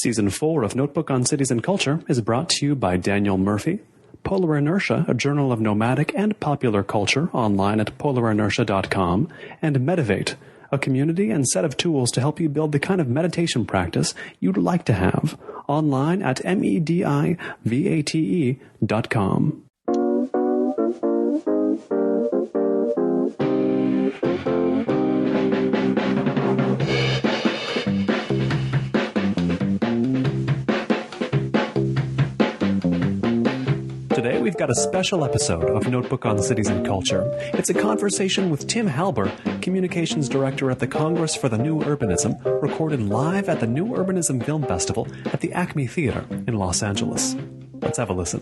Season 4 of Notebook on Cities and Culture is brought to you by Daniel Murphy, Polar Inertia, a journal of nomadic and popular culture, online at polarinertia.com, and Medivate, a community and set of tools to help you build the kind of meditation practice you'd like to have, online at medivate.com. Today we've got a special episode of Notebook on Cities and Culture. It's a conversation with Tim Halbur, Communications Director at the Congress for the New Urbanism, recorded live at the New Urbanism Film Festival at the ACME Theater in Los Angeles. Let's have a listen.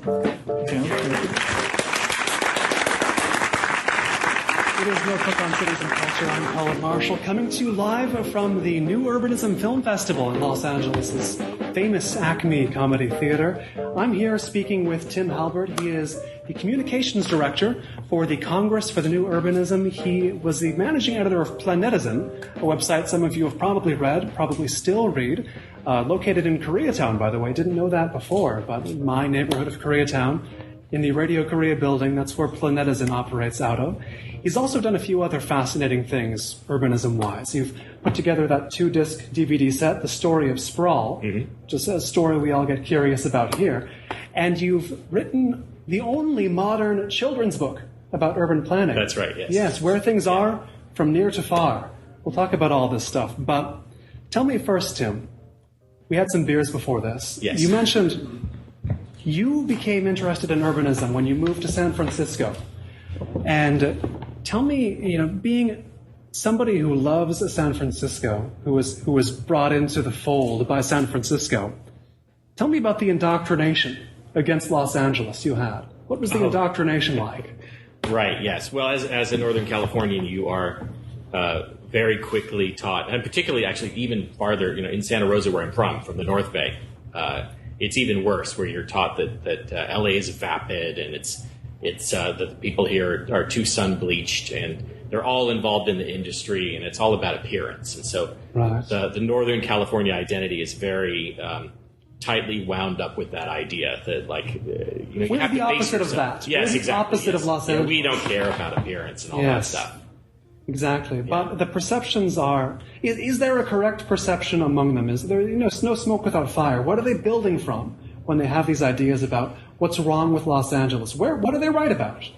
It is Notebook on Cities and Culture. I'm Colin Marshall, coming to you live from the New Urbanism Film Festival in Los Angeles' famous ACME Comedy Theater. I'm here speaking with Tim Halbur. He is the Communications Director for the Congress for the New Urbanism. He was the managing editor of Planetizen, a website some of you have probably read, probably still read, located in Koreatown, by the way. Didn't know that before, but in my neighborhood of Koreatown, in the Radio Korea building, that's where Planetizen operates out of. He's also done a few other fascinating things, urbanism-wise. You've put together that 2-disc DVD set, The Story of Sprawl, which is a story we all get curious about here. And you've written the only modern children's book about urban planning. That's right, yes. Yes, where things are from near to far. We'll talk about all this stuff. But tell me first, Tim, we had some beers before this. Yes. You mentioned you became interested in urbanism when you moved to San Francisco. And tell me, being somebody who loves San Francisco, who was brought into the fold by San Francisco, tell me about the indoctrination against Los Angeles you had. What was the indoctrination like? Right, yes. Well, as a Northern Californian, you are very quickly taught, and particularly actually even farther, in Santa Rosa where I'm from the North Bay, it's even worse, where you're taught that LA is vapid and it's that the people here are too sun-bleached and they're all involved in the industry and it's all about appearance. And so the Northern California identity is very tightly wound up with that idea that, you We're have the to base opposite of yourself. that. Yes, We're the exactly. opposite of Los Angeles. We don't care about appearance and all that stuff. Exactly. But the perceptions are, is there a correct perception among them? Is there, no smoke without fire? What are they building from when they have these ideas about what's wrong with Los Angeles? What are they right about?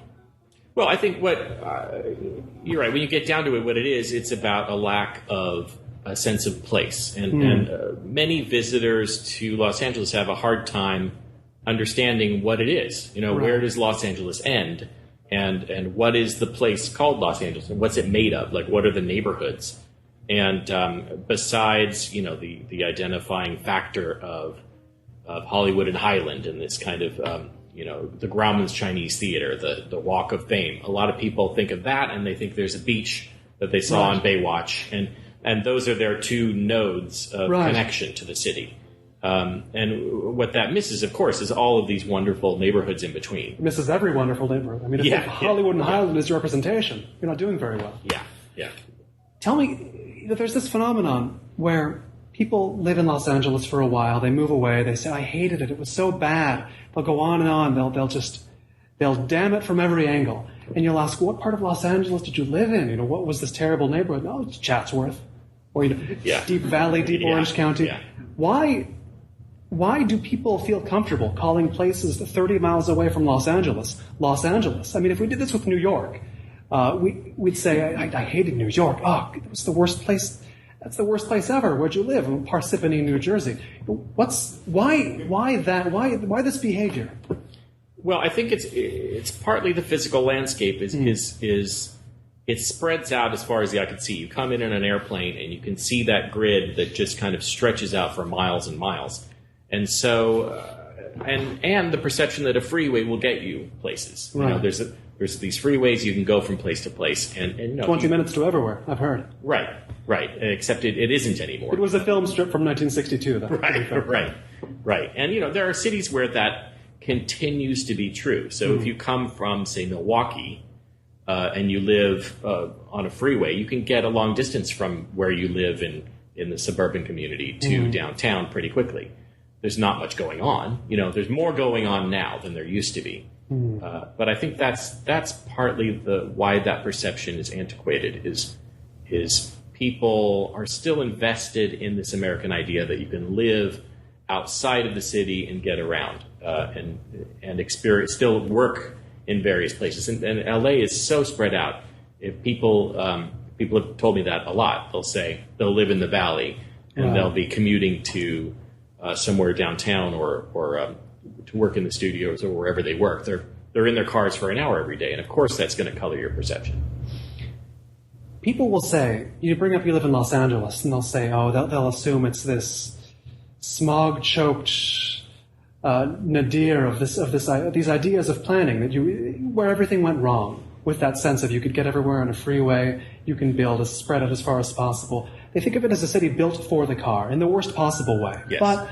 Well, I think you're right. When you get down to it, what it is, it's about a lack of a sense of place. And many visitors to Los Angeles have a hard time understanding what it is. Where does Los Angeles end? And what is the place called Los Angeles? And what's it made of? What are the neighborhoods? And besides, the identifying factor of Hollywood and Highland and this kind of, the Grauman's Chinese Theater, the Walk of Fame. A lot of people think of that and they think there's a beach that they saw on Baywatch. And those are their two nodes of connection to the city. And what that misses, of course, is all of these wonderful neighborhoods in between. It misses every wonderful neighborhood. I mean, if Hollywood and Highland is your representation, you're not doing very well. Yeah. Tell me that there's this phenomenon where people live in Los Angeles for a while, they move away, they say, I hated it, it was so bad. They'll go on and on, they'll damn it from every angle. And you'll ask, what part of Los Angeles did you live in? What was this terrible neighborhood? Oh, it's Chatsworth. Or, Deep Valley, Deep Orange County. Yeah. Why do people feel comfortable calling places 30 miles away from Los Angeles, Los Angeles? I mean, if we did this with New York, we'd say, I hated New York. Oh, it was the worst place. That's the worst place ever. Where'd you live? In Parsippany, New Jersey. Why this behavior? Well, I think it's partly the physical landscape is it spreads out as far as the eye can see. You come in an airplane and you can see that grid that just kind of stretches out for miles and miles. And so, and the perception that a freeway will get you places. Right. There's these freeways you can go from place to place, and 20 minutes to everywhere. I've heard. Right. Except it isn't anymore. It was a film strip from 1962. Right. And there are cities where that continues to be true. So if you come from, say, Milwaukee, and you live on a freeway, you can get a long distance from where you live in in the suburban community to downtown pretty quickly. There's not much going on. There's more going on now than there used to be. But I think that's partly why that perception is antiquated. Is people are still invested in this American idea that you can live outside of the city and get around and experience, still work in various places. And LA is so spread out. If people have told me that a lot. They'll say they'll live in the Valley and they'll be commuting to somewhere downtown or to work in the studios or wherever they work. They're in their cars for an hour every day, and of course that's going to color your perception. People will say, you bring up you live in Los Angeles, and they'll say, they'll assume it's this smog-choked nadir of these ideas of planning where everything went wrong. With that sense of you could get everywhere on a freeway, you can spread it as far as possible. They think of it as a city built for the car in the worst possible way. Yes. But,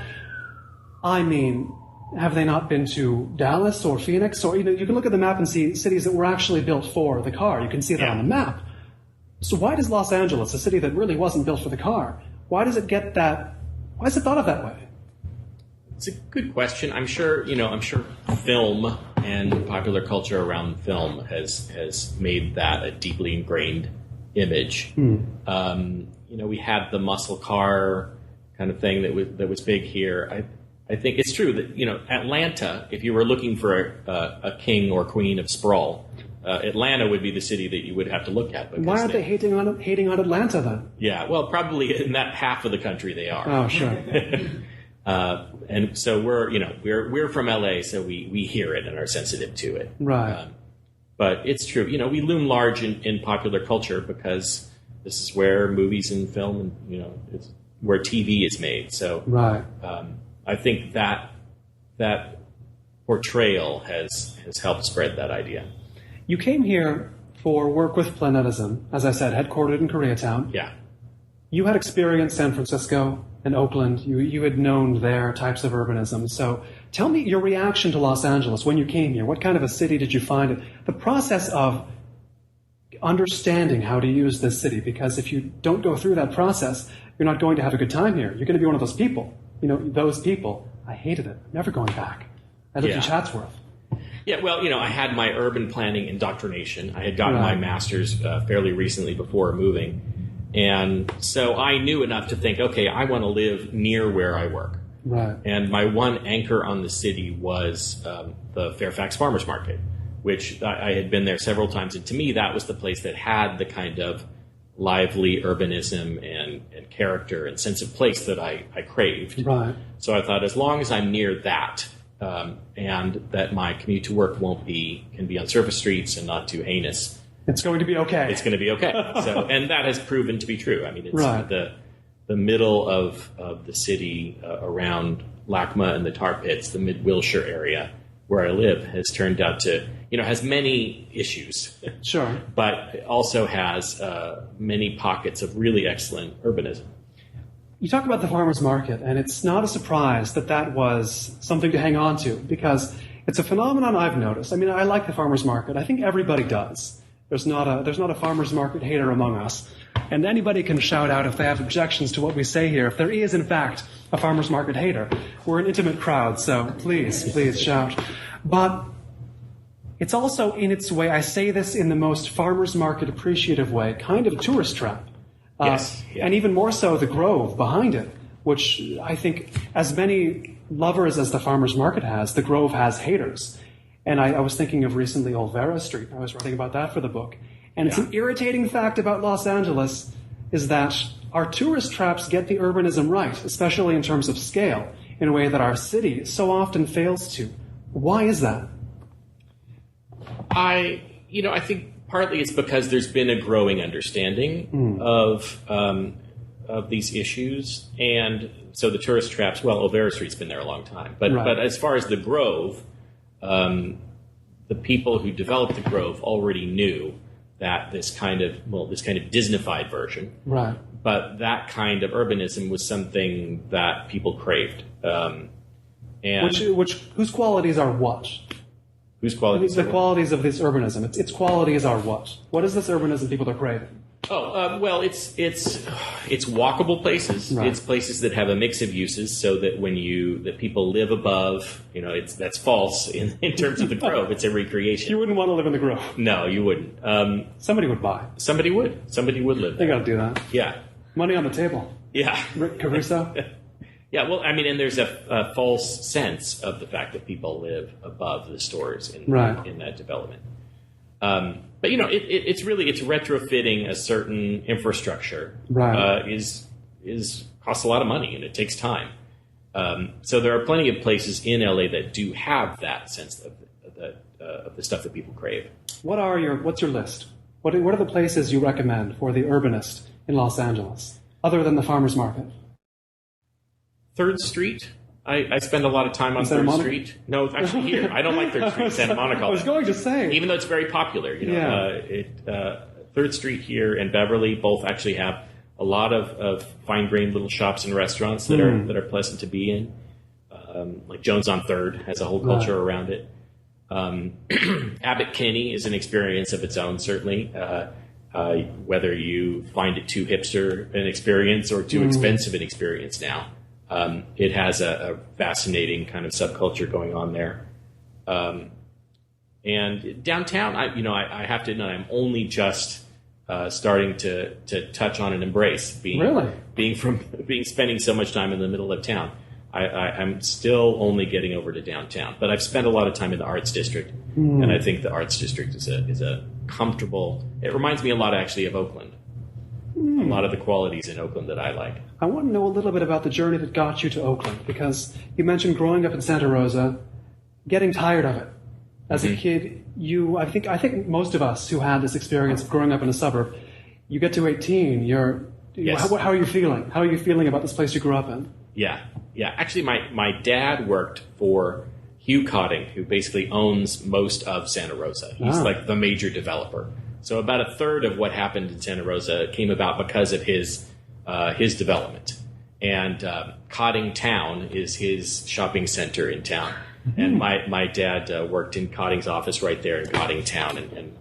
I mean, have they not been to Dallas or Phoenix? Or you can look at the map and see cities that were actually built for the car. You can see that on the map. So why does Los Angeles, a city that really wasn't built for the car, why is it thought of that way? It's a good question. I'm sure film and popular culture around film has made that a deeply ingrained image. We had the muscle car kind of thing that was big here. I think it's true that Atlanta, if you were looking for a king or queen of sprawl, Atlanta would be the city that you would have to look at. Why aren't they hating on Atlanta then? Yeah, well, probably in that half of the country they are. Oh, sure. And so we're from LA, so we hear it and are sensitive to it. Right. But it's true. We loom large in popular culture because this is where movies and film and it's where TV is made. So right. I think that portrayal has helped spread that idea. You came here for work with Planetizen, as I said, headquartered in Koreatown. Yeah. You had experienced San Francisco and Oakland. You had known their types of urbanism. So tell me your reaction to Los Angeles when you came here. What kind of a city did you find it? The process of understanding how to use this city, because if you don't go through that process, you're not going to have a good time here. You're going to be one of those people. Those people. I hated it. I'm never going back. I lived in Chatsworth. Yeah, well, I had my urban planning indoctrination. I had gotten my master's fairly recently before moving. And so I knew enough to think, okay, I want to live near where I work. Right. And my one anchor on the city was the Fairfax Farmers Market, which I had been there several times. And to me, that was the place that had the kind of lively urbanism and character and sense of place that I craved. Right. So I thought, as long as I'm near that, and that my commute to work can be on surface streets and not too heinous, it's going to be okay. It's going to be okay. So, and that has proven to be true. I mean, it's the middle of the city around LACMA and the tar pits, the mid-Wilshire area where I live, has turned out to, has many issues. Sure. But also has many pockets of really excellent urbanism. You talk about the farmers market, and it's not a surprise that was something to hang on to, because it's a phenomenon I've noticed. I mean, I like the farmers market. I think everybody does. There's not a farmers market hater among us. And anybody can shout out if they have objections to what we say here. If there is, in fact, a farmers market hater. We're an intimate crowd, so please shout. But it's also, in its way, I say this in the most farmers market appreciative way, kind of a tourist trap. Yes. And even more so the Grove behind it, which I think as many lovers as the farmers market has, the Grove has haters. And I was thinking of recently Olvera Street. I was writing about that for the book. And it's an irritating fact about Los Angeles is that our tourist traps get the urbanism right, especially in terms of scale, in a way that our city so often fails to. Why is that? I think partly it's because there's been a growing understanding of these issues. And so the tourist traps, Olvera Street's been there a long time. But as far as the Grove, the people who developed the Grove already knew that this kind of Disneyfied version, right? But that kind of urbanism was something that people craved. And whose qualities are what? Whose qualities? The qualities of this urbanism. Its qualities are what? What is this urbanism people are craving? Well, it's walkable places. Right. It's places that have a mix of uses, so that that people live above. That's false in terms of the Grove. It's a recreation. You wouldn't want to live in the Grove. No, you wouldn't. Somebody would buy. Somebody would. Somebody would live They there. got to do that. Yeah. Money on the table. Yeah. Rick Caruso. Yeah. Well, and there's a false sense of the fact that people live above the stores in that development. But it's retrofitting a certain infrastructure. Right. Is costs a lot of money and it takes time. So there are plenty of places in LA that do have that sense of the stuff that people crave. What's your list? What are the places you recommend for the urbanist in Los Angeles, other than the farmers market? 3rd Street. I spend a lot of time on 3rd Street. No, actually here. I don't like 3rd Street, Santa Monica. I was going to say. Even though it's very popular. 3rd Street here and Beverly both actually have a lot of fine-grained little shops and restaurants that are pleasant to be in. Like Jones on 3rd has a whole culture around it. Abbot Kinney is an experience of its own, certainly. Whether you find it too hipster an experience or too expensive an experience now. It has a fascinating kind of subculture going on there. And downtown, I have to admit, I'm only just starting to touch on and embrace spending so much time in the middle of town. I'm still only getting over to downtown, but I've spent a lot of time in the Arts District, and I think the Arts District is a comfortable. It reminds me a lot, actually, of Oakland. A lot of the qualities in Oakland that I like. I want to know a little bit about the journey that got you to Oakland, because you mentioned growing up in Santa Rosa, getting tired of it. As a kid, I think most of us who had this experience of growing up in a suburb, you get to 18, Yes. How are you feeling? How are you feeling about this place you grew up in? Yeah. Actually, my dad worked for Hugh Cotting, who basically owns most of Santa Rosa. He's like the major developer. So about a third of what happened in Santa Rosa came about because of his development. And Cotting Town is his shopping center in town. And my dad worked in Cotting's office right there in Cotting Town. And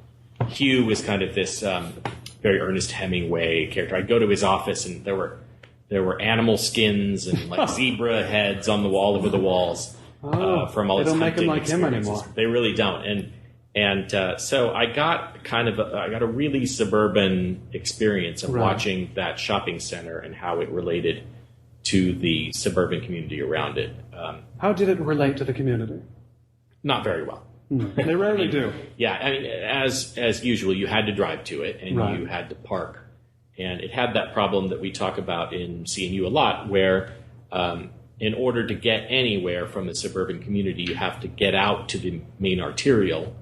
Hugh was kind of this very Ernest Hemingway character. I'd go to his office, and there were animal skins and like zebra heads on the wall over the walls from all his hunting experiences. They don't make them like him anymore. They really don't. And so I got a really suburban experience of watching that shopping center and how it related to the suburban community around it. How did it relate to the community? Not very well. They rarely do. Yeah, I mean, as usual, you had to drive to it and you had to park. And it had that problem that we talk about in CNU a lot, where in order to get anywhere from the suburban community, you have to get out to the main arterial.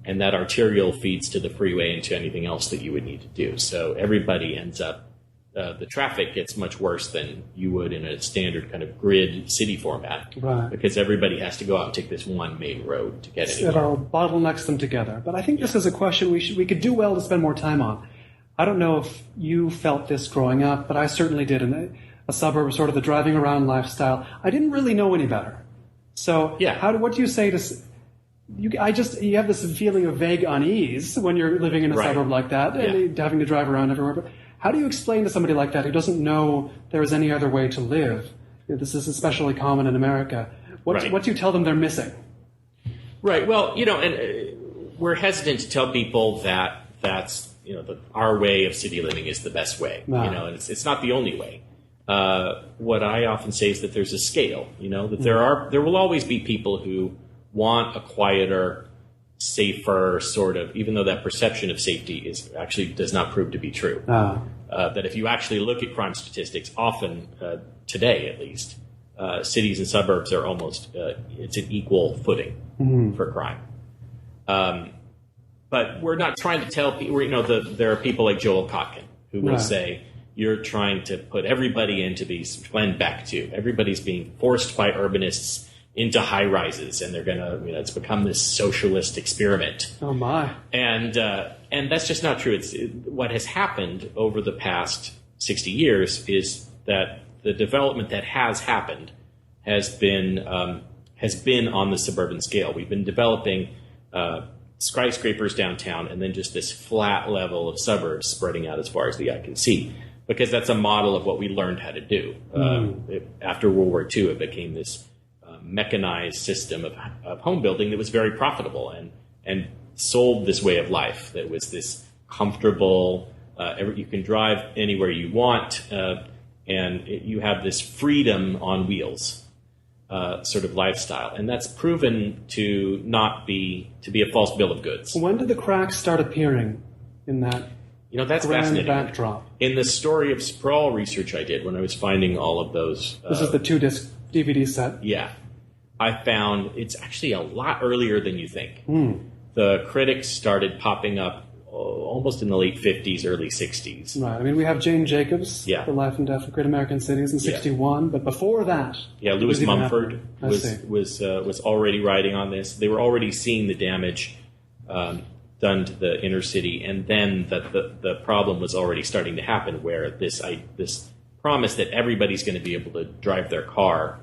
And that arterial feeds to the freeway and to anything else that you would need to do. So everybody ends up, the traffic gets much worse than you would in a standard kind of grid city format. Right. Because everybody has to go out and take this one main road to get anywhere. It all bottlenecks them together. But I think this is a question we could do well to spend more time on. I don't know if you felt this growing up, but I certainly did in a suburb, sort of the driving around lifestyle. I didn't really know any better. So what do you say to... You have this feeling of vague unease when you're living in a suburb like that and having to drive around everywhere. But how do you explain to somebody like that who doesn't know there is any other way to live? This is especially common in America. What do you tell them they're missing? Right. Well, and we're hesitant to tell people that that's our way of city living is the best way. And it's not the only way. What I often say is that there's a scale. That there will always be people who want a quieter, safer sort of, even though that perception of safety actually does not prove to be true. That if you actually look at crime statistics, often today at least, cities and suburbs are almost it's an equal footing for crime. But we're not trying to tell people. There are people like Joel Kotkin who will say you're trying to put everybody into these. Glenn Beck too. Everybody's being forced by urbanists into high rises, and they're gonna, it's become this socialist experiment. Oh my! And that's just not true. What has happened over the past 60 years is that the development that has happened has been on the suburban scale. We've been developing skyscrapers downtown, and then just this flat level of suburbs spreading out as far as the eye can see, because that's a model of what we learned how to do. After World War II, it became this mechanized system of home building that was very profitable and sold this way of life that was this comfortable, you can drive anywhere you want, and you have this freedom on wheels sort of lifestyle. And that's proven to be a false bill of goods. When did the cracks start appearing in that that's grand fascinating. backdrop? In the Story of Sprawl research I did when I was finding all of those... This is the 2-disc DVD set? Yeah. I found it's actually a lot earlier than you think. The critics started popping up almost in the late 50s, early 60s. Right. I mean, we have Jane Jacobs, The Life and Death of Great American Cities in 61, but before that... Yeah, Louis Mumford was already writing on this. They were already seeing the damage done to the inner city, and then the problem was already starting to happen, where this promise that everybody's going to be able to drive their car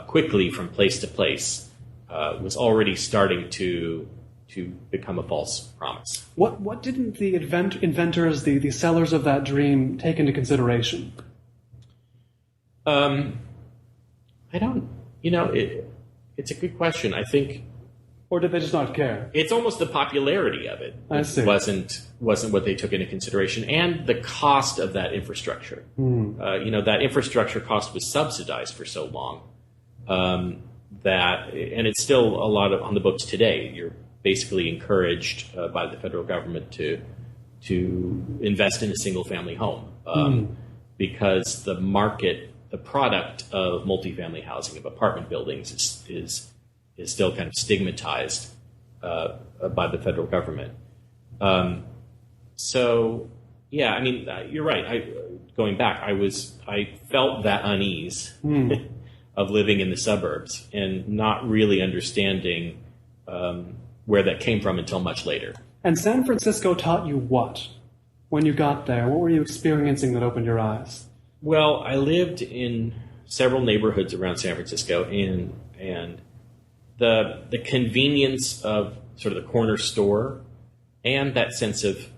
quickly from place to place was already starting to become a false promise. What didn't the inventors, the sellers of that dream, take into consideration? I don't. It's a good question. I think. Or did they just not care? It's almost the popularity of it. I see. Wasn't what they took into consideration, and the cost of that infrastructure. That infrastructure cost was subsidized for so long that, and it's still a lot on the books today. You're basically encouraged by the federal government to invest in a single-family home because the product of multifamily housing, of apartment buildings, is still kind of stigmatized by the federal government. You're right. Going back, I felt that unease of living in the suburbs and not really understanding where that came from until much later. And San Francisco taught you what? When you got there, what were you experiencing that opened your eyes? Well, I lived in several neighborhoods around San Francisco, and the convenience of sort of the corner store and that sense of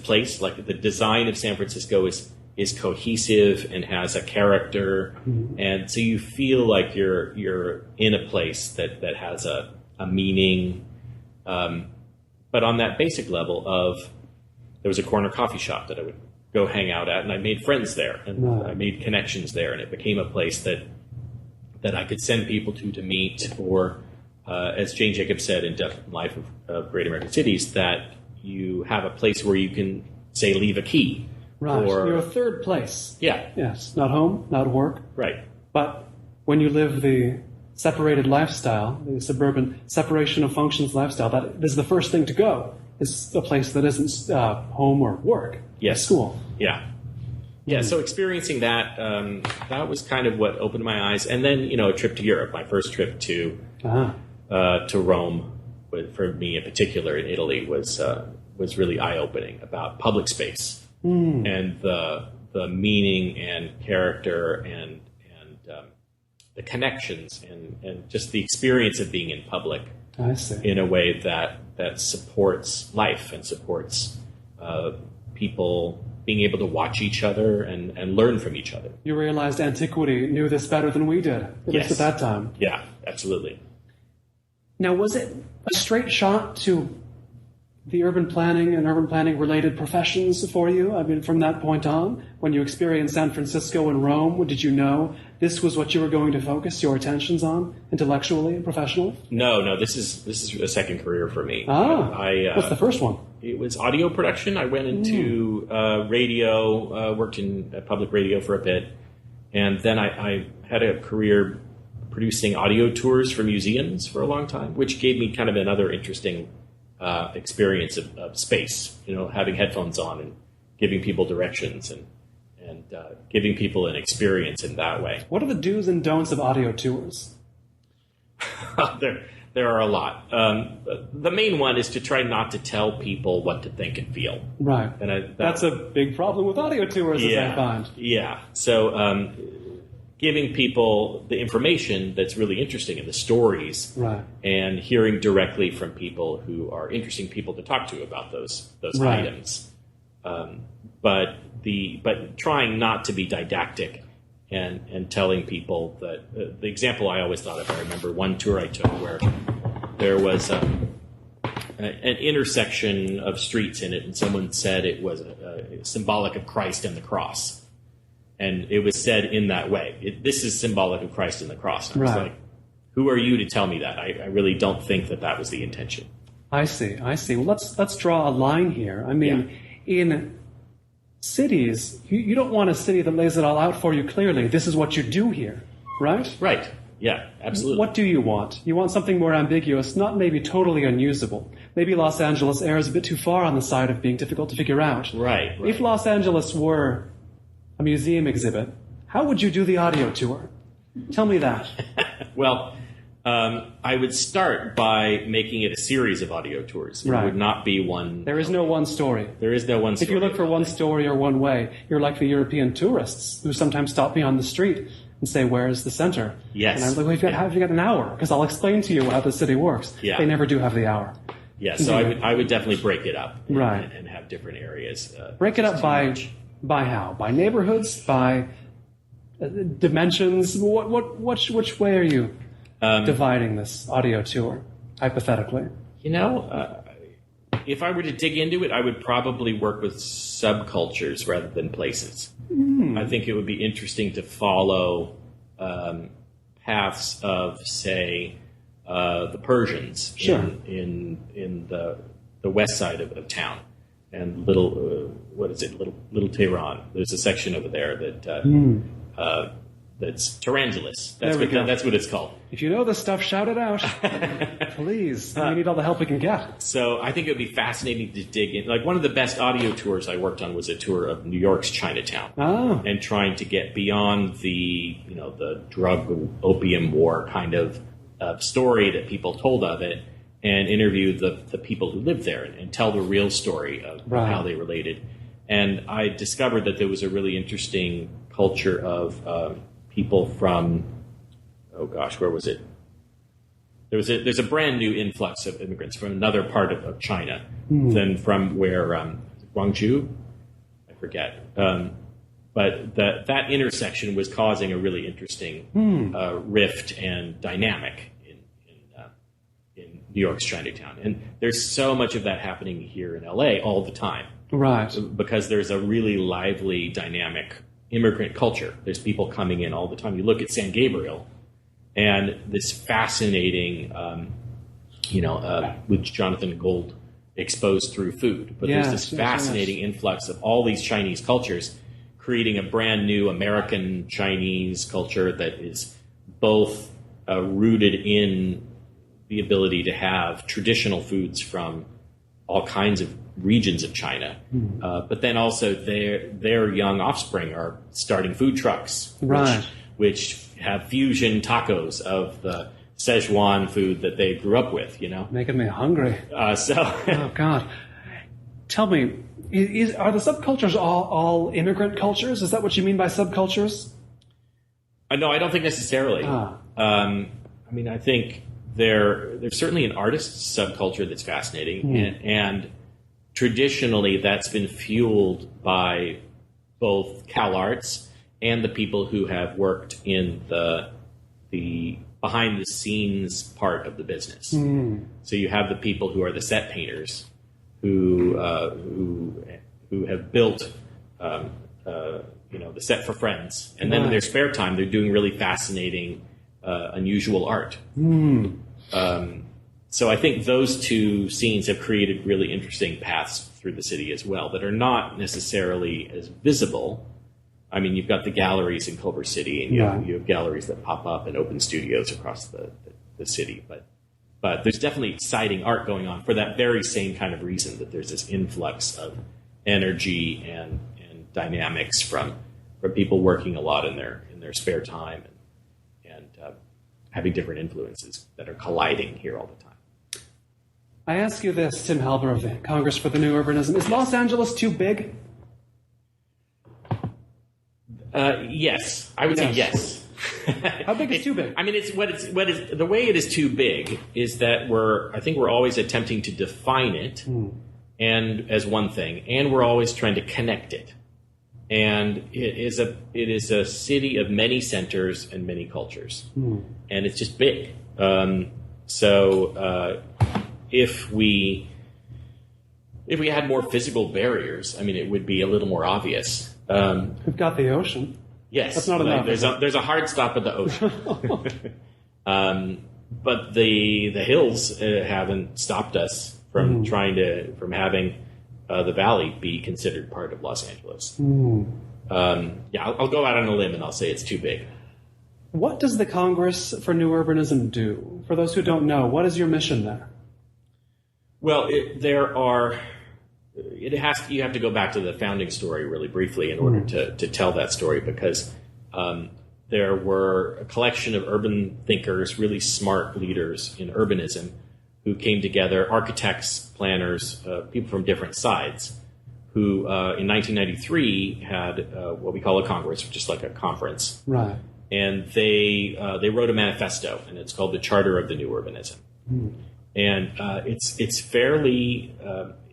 place, like the design of San Francisco is cohesive and has a character, and so you feel like you're in a place that has a meaning, but on that basic level of, there was a corner coffee shop that I would go hang out at, and I made friends there, and I made connections there, and it became a place that I could send people to meet, or as Jane Jacobs said in Death and Life of Great American Cities, that you have a place where you can, say, leave a key. Right, you're a third place. Yeah. Yes, not home, not work. Right. But when you live the separated lifestyle, the suburban separation of functions lifestyle, this is the first thing to go. It's a place that isn't home or work. Yes. School. Yeah. Yeah, so experiencing that, that was kind of what opened my eyes. And then, a trip to Europe, my first trip to Rome, for me in particular in Italy, was really eye-opening about public space and the meaning and character and the connections and just the experience of being in public. I see. In a way that supports life and supports people being able to watch each other and learn from each other. You realized antiquity knew this better than we did, at least at that time. Yeah, absolutely. Now, was it a straight shot to the urban planning and urban planning related professions for you? I mean, from that point on, when you experienced San Francisco and Rome, did you know this was what you were going to focus your attentions on intellectually and professionally? No, this is a second career for me. What's the first one? It was audio production. I went into radio, worked in public radio for a bit, and then I had a career producing audio tours for museums for a long time, which gave me kind of another interesting experience of space, having headphones on and giving people directions and giving people an experience in that way. What are the do's and don'ts of audio tours? There are a lot. The main one is to try not to tell people what to think and feel. Right. And that's a big problem with audio tours, as I find. Yeah. So giving people the information that's really interesting and the stories, Right. and hearing directly from people who are interesting people to talk to about those Right. items. But trying not to be didactic and telling people that the example I always thought of, I remember one tour I took where there was an intersection of streets in it, and someone said it was symbolic of Christ and the cross. And it was said in that way. This is symbolic of Christ and the cross. And I was Right. like, who are you to tell me that? I really don't think that was the intention. I see. Well, let's draw a line here. I mean, in cities, you don't want a city that lays it all out for you clearly. This is what you do here, right? Right. Yeah, absolutely. What do you want? You want something more ambiguous, not maybe totally unusable. Maybe Los Angeles errs a bit too far on the side of being difficult to figure out. Right. If Los Angeles were a museum exhibit, how would you do the audio tour? Tell me that. Well, I would start by making it a series of audio tours. It Right. would not be one. There is no one story. There is no one story. If you look for one story or one way, you're like the European tourists who sometimes stop me on the street and say, "Where is the center?" Yes. And I'm like, well, have you got an hour? Because I'll explain to you how the city works. Yeah. They never do have the hour. Yeah, so I would definitely break it up Right. and have different areas. Break it up by how? By neighborhoods? By dimensions? Which way are you dividing this audio tour, hypothetically? If I were to dig into it, I would probably work with subcultures rather than places. I think it would be interesting to follow paths of, say, the Persians Sure. in the west side of town, and little Tehran. There's a section over there that that's tarantulas. There we go. That's what it's called. If you know this stuff, shout it out. Please. We need all the help we can get. So I think it would be fascinating to dig in. Like, one of the best audio tours I worked on was a tour of New York's Chinatown, and trying to get beyond the drug opium war kind of story that people told of it, and interview the people who lived there and tell the real story of Right. how they related. And I discovered that there was a really interesting culture of people from, where was it? There's a brand new influx of immigrants from another part of China than from where Guangzhou, I forget. But that intersection was causing a really interesting rift and dynamic in New York's Chinatown. And there's so much of that happening here in LA all the time. Right. Because there's a really lively, dynamic immigrant culture. There's people coming in all the time. You look at San Gabriel, and this fascinating, with Jonathan Gold exposed through food. But there's this fascinating influx of all these Chinese cultures creating a brand new American Chinese culture that is both rooted in the ability to have traditional foods from all kinds of regions of China, but then also their young offspring are starting food trucks, Right. which have fusion tacos of the Szechuan food that they grew up with, Making me hungry. Oh, God. Tell me, are the subcultures all immigrant cultures? Is that what you mean by subcultures? No, I don't think necessarily. I think there's certainly an artist subculture that's fascinating, and traditionally that's been fueled by both CalArts and the people who have worked in the behind the scenes part of the business. So you have the people who are the set painters who have built the set for friends, and then in their spare time they're doing really fascinating unusual art. So I think those two scenes have created really interesting paths through the city as well that are not necessarily as visible. I mean, you've got the galleries in Culver City, and you have galleries that pop up and open studios across the city. But there's definitely exciting art going on for that very same kind of reason, that there's this influx of energy and dynamics from people working a lot in their spare time and having different influences that are colliding here all the time. I ask you this, Tim Halbur of the Congress for the New Urbanism. Is Los Angeles too big? Yes. I would say yes. How big is too big? I mean, the way it is too big is that we're always attempting to define it and as one thing, and we're always trying to connect it. And it is a city of many centers and many cultures, and it's just big. So if we had more physical barriers, I mean, it would be a little more obvious. We've got the ocean. Yes, that's not enough. There's a hard stop at the ocean, but the hills haven't stopped us from from having the valley be considered part of Los Angeles. I'll go out on a limb and I'll say it's too big. What does the Congress for New Urbanism do? For those who don't know, what is your mission there? Well, you have to go back to the founding story really briefly in order to tell that story, because there were a collection of urban thinkers, really smart leaders in urbanism, who came together, architects, planners, people from different sides, who in 1993 had what we call a Congress, just like a conference. Right. And they wrote a manifesto, and it's called the Charter of the New Urbanism. And it's fairly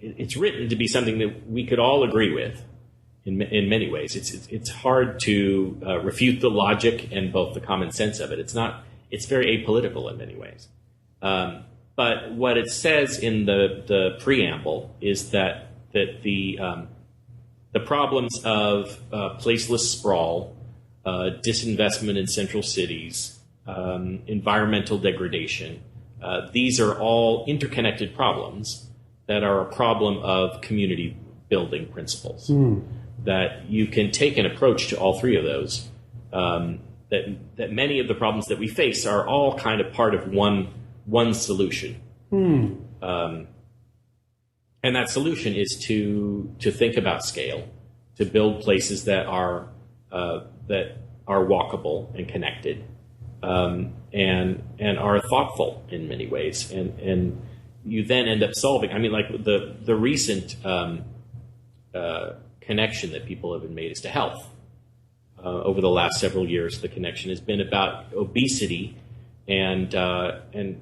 it's written to be something that we could all agree with in many ways. It's hard to refute the logic and both the common sense of it. It's very apolitical in many ways. But what it says in the preamble is that the problems of placeless sprawl, disinvestment in central cities, environmental degradation, these are all interconnected problems that are a problem of community building principles. That you can take an approach to all three of those. That many of the problems that we face are all kind of part of one solution. And that solution is to think about scale, to build places that are walkable and connected, and are thoughtful in many ways. And you then end up solving. I mean, like the recent connection that people have been made is to health. Over the last several years, the connection has been about obesity, and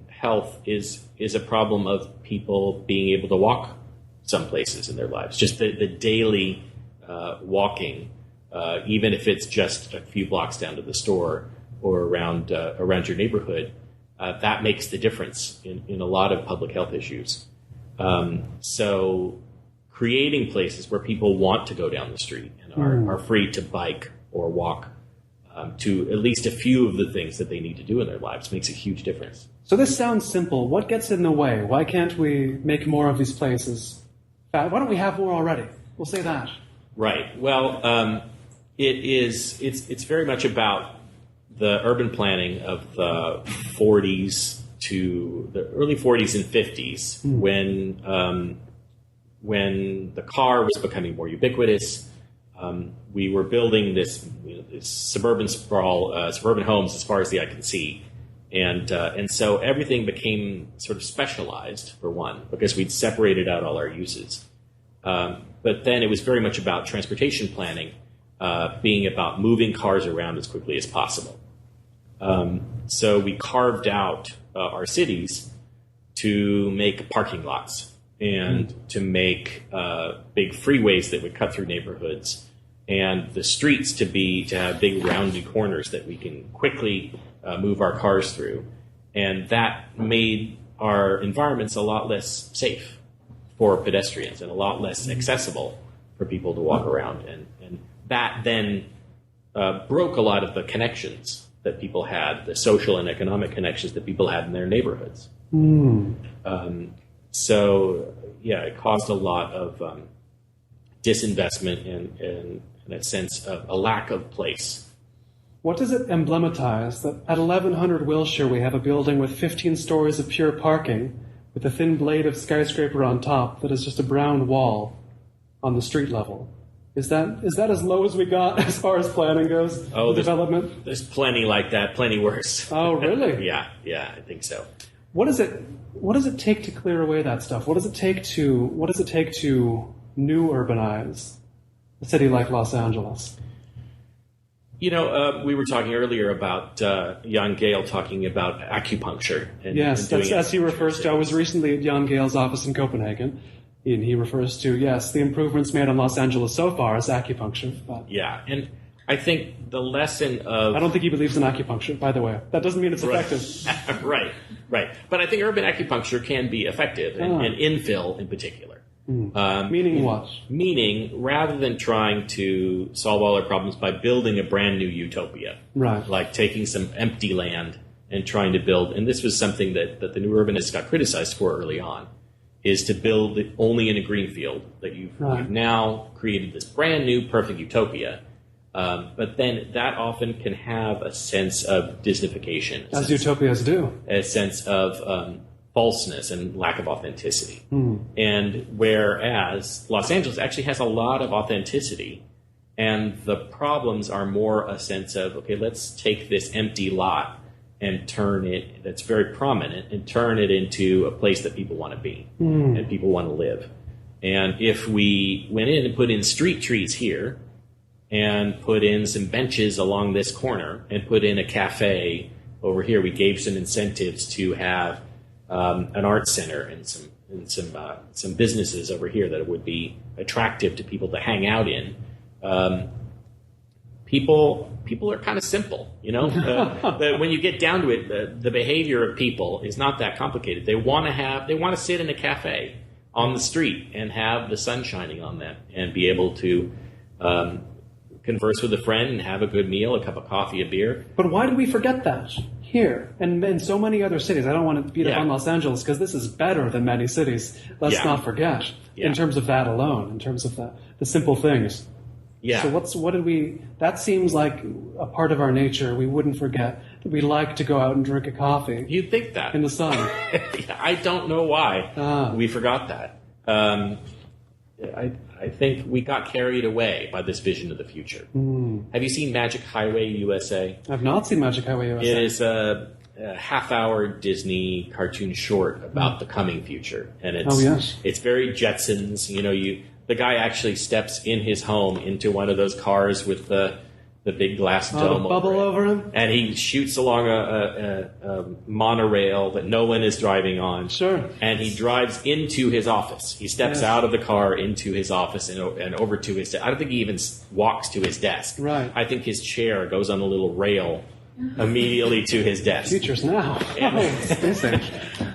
health is a problem of people being able to walk some places in their lives. Just the daily walking, even if it's just a few blocks down to the store or around your neighborhood, that makes the difference in a lot of public health issues. So creating places where people want to go down the street and are free to bike or walk to at least a few of the things that they need to do in their lives makes a huge difference. So this sounds simple. What gets in the way? Why can't we make more of these places? Why don't we have more already? We'll say that. Right. Well, it's very much about the urban planning of the 40s to the early 40s and 50s, when the car was becoming more ubiquitous. We were building this suburban sprawl, suburban homes as far as the eye can see. And so everything became sort of specialized, for one, because we'd separated out all our uses. But then it was very much about transportation planning, being about moving cars around as quickly as possible. So we carved out our cities to make parking lots and to make big freeways that would cut through neighborhoods, and the streets to have big rounded corners that we can quickly move our cars through. And that made our environments a lot less safe for pedestrians and a lot less accessible for people to walk around. And that then broke a lot of the connections that people had, the social and economic connections that people had in their neighborhoods. So, it caused a lot of disinvestment and a sense of a lack of place. What does it emblematize that at 1100 Wilshire we have a building with 15 stories of pure parking with a thin blade of skyscraper on top that is just a brown wall on the street level? Is that as low as we got as far as planning goes? Development? There's plenty like that, plenty worse. Oh, really? Yeah, I think so. What does it take to clear away that stuff? What does it take to new urbanize a city like Los Angeles? We were talking earlier about Jan Gehl talking about acupuncture. Yes, that's as he refers to. I was recently at Jan Gehl's office in Copenhagen, and he refers to, the improvements made in Los Angeles so far as acupuncture. But yeah, and I think the lesson of... I don't think he believes in acupuncture, by the way. That doesn't mean it's effective. Right. But I think urban acupuncture can be effective, and infill in particular. Meaning what? Meaning, rather than trying to solve all our problems by building a brand new utopia, right? Like taking some empty land and trying to build, and this was something that the new urbanists got criticized for early on, is to build only in a greenfield, that you've now created this brand new perfect utopia. But then that often can have a sense of Disneyfication. As utopias do. A sense of falseness and lack of authenticity. And whereas Los Angeles actually has a lot of authenticity, and the problems are more a sense of, okay, let's take this empty lot and turn it, that's very prominent, and turn it into a place that people want to be and people want to live. And if we went in and put in street trees here, and put in some benches along this corner, and put in a cafe over here, we gave some incentives to have an art center and some businesses over here that would be attractive to people to hang out in. People are kind of simple, when you get down to it, the behavior of people is not that complicated. They want to sit in a cafe on the street and have the sun shining on them and be able to converse with a friend and have a good meal, a cup of coffee, a beer. But why do we forget that here and in so many other cities? I don't want to beat up on Los Angeles because this is better than many cities. Let's not forget in terms of that alone, in terms of the simple things. Yeah. So that seems like a part of our nature we wouldn't forget, that we like to go out and drink a coffee. You'd think that. In the sun. I don't know why we forgot that. I think we got carried away by this vision of the future. Have you seen Magic Highway USA? I've not seen Magic Highway USA. It is a half-hour Disney cartoon short about the coming future, and it's very Jetsons. The guy actually steps in his home into one of those cars with the big glass dome bubble over him, and he shoots along a monorail that no one is driving on. Sure. And he drives into his office. He steps out of the car into his office and over to his desk. I don't think he even walks to his desk. Right. I think his chair goes on a little rail immediately to his desk. Futures now.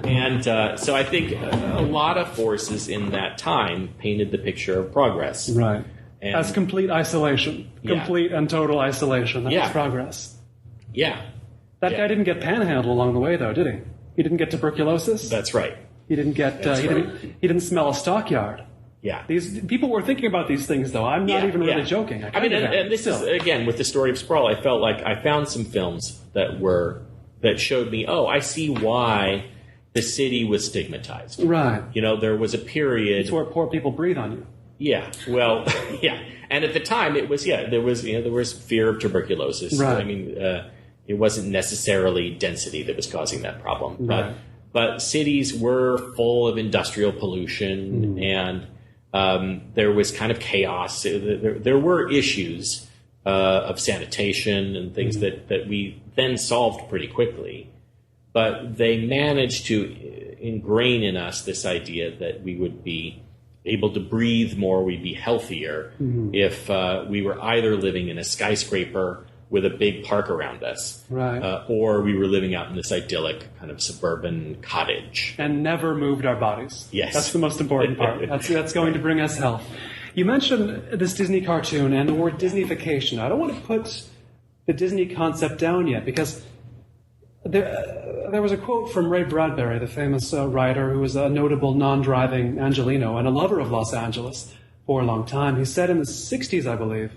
And so I think a lot of forces in that time painted the picture of progress. Right. As complete isolation. Complete and total isolation. That's progress. Yeah. That guy didn't get panhandled along the way, though, did he? He didn't get tuberculosis? That's right. He didn't get... he didn't smell a stockyard. Yeah. These people were thinking about these things, though. I'm not even really joking. And this is, again, with the Story of Sprawl, I felt like I found some films that showed me, I see why the city was stigmatized. Right. There was a period... It's where poor people breathe on you. Yeah, well, and at the time it was there was fear of tuberculosis. Right. I mean, it wasn't necessarily density that was causing that problem, right. but cities were full of industrial pollution, and there was kind of chaos. There were issues of sanitation and things that we then solved pretty quickly, but they managed to ingrain in us this idea that we would be able to breathe more, we'd be healthier if we were either living in a skyscraper with a big park around us, right, or we were living out in this idyllic kind of suburban cottage. And never moved our bodies. Yes. That's the most important part. That's going to bring us health. You mentioned this Disney cartoon and the word Disneyfication. I don't want to put the Disney concept down yet, because there was a quote from Ray Bradbury, the famous writer who was a notable non-driving Angelino and a lover of Los Angeles for a long time. He said in the 60s, I believe,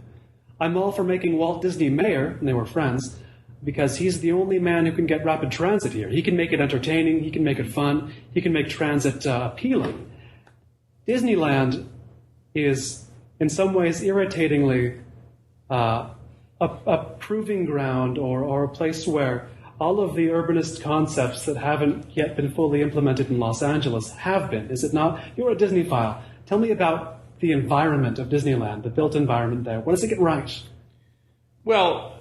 "I'm all for making Walt Disney mayor," and they were friends, "because he's the only man who can get rapid transit here. He can make it entertaining, he can make it fun, he can make transit appealing." Disneyland is, in some ways, irritatingly a proving ground or a place where all of the urbanist concepts that haven't yet been fully implemented in Los Angeles have been, is it not? You're a Disneyphile. Tell me about the environment of Disneyland, the built environment there. What does it get right? Well,